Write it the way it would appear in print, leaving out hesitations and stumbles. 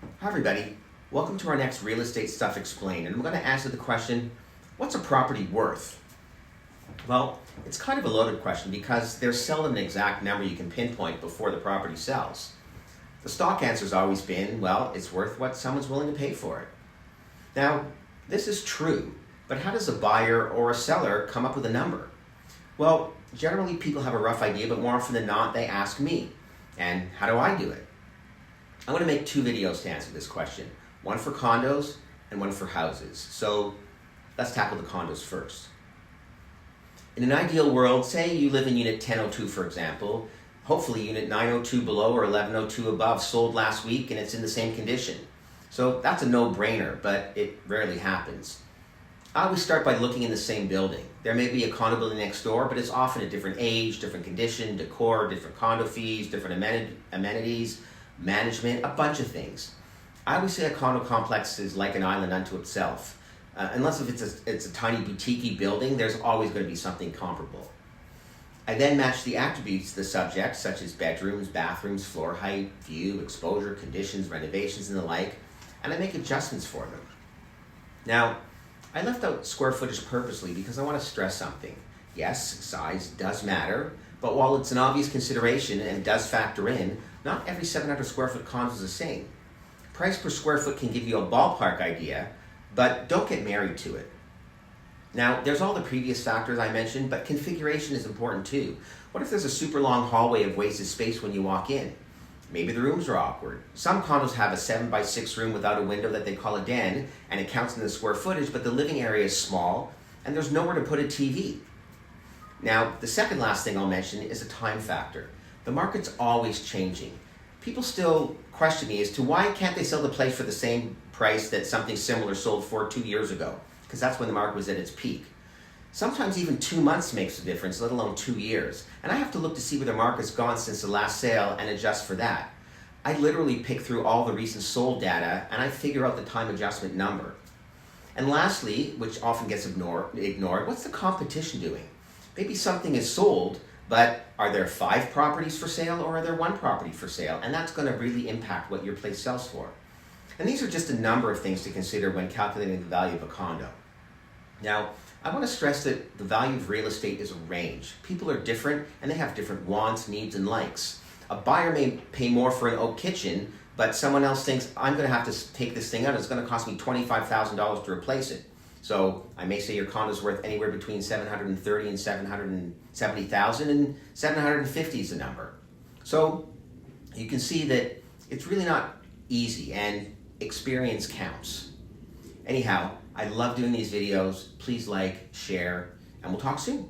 Hi everybody, welcome to our next Real Estate Stuff Explained, and we're going to answer the question, what's a property worth? Well, it's kind of a loaded question because there's seldom an exact number you can pinpoint before the property sells. The stock answer's always been, well, it's worth what someone's willing to pay for it. Now, this is true, but how does a buyer or a seller come up with a number? Well, generally people have a rough idea, but more often than not, they ask me. And how do I do it? I'm going to make two videos to answer this question, one for condos and one for houses. So let's tackle the condos first. In an ideal world, say you live in unit 1002 for example, hopefully unit 902 below or 1102 above sold last week and it's in the same condition. So that's a no-brainer, but it rarely happens. I always start by looking in the same building. There may be a condo building next door, but it's often a different age, different condition, decor, different condo fees, different amenities, management, a bunch of things. I always say a condo complex is like an island unto itself. Unless if it's a tiny boutique-y building, there's always going to be something comparable. I then match the attributes to the subject, such as bedrooms, bathrooms, floor height, view, exposure, conditions, renovations, and the like, and I make adjustments for them. Now, I left out square footage purposely because I want to stress something. Yes, size does matter, but while it's an obvious consideration and does factor in, not every 700 square foot condo is the same. Price per square foot can give you a ballpark idea, but don't get married to it. Now, there's all the previous factors I mentioned, but configuration is important too. What if there's a super long hallway of wasted space when you walk in? Maybe the rooms are awkward. Some condos have a 7x6 room without a window that they call a den, and it counts in the square footage, but the living area is small, and there's nowhere to put a TV. Now, the second last thing I'll mention is a time factor. The market's always changing. People still question me as to why can't they sell the place for the same price that something similar sold for 2 years ago, because that's when the market was at its peak. Sometimes even 2 months makes a difference, let alone 2 years. And I have to look to see where the market's gone since the last sale and adjust for that. I literally pick through all the recent sold data and I figure out the time adjustment number. And lastly, which often gets ignored, what's the competition doing? Maybe something is sold, but are there 5 properties for sale or are there 1 property for sale? And that's going to really impact what your place sells for. And these are just a number of things to consider when calculating the value of a condo. Now, I want to stress that the value of real estate is a range. People are different and they have different wants, needs, and likes. A buyer may pay more for an oak kitchen, but someone else thinks, I'm going to have to take this thing out. It's going to cost me $25,000 to replace it. So I may say your condo is worth anywhere between $730,000 and $770,000, and $750,000 is the number. So you can see that it's really not easy, and experience counts. Anyhow, I love doing these videos. Please like, share, and we'll talk soon.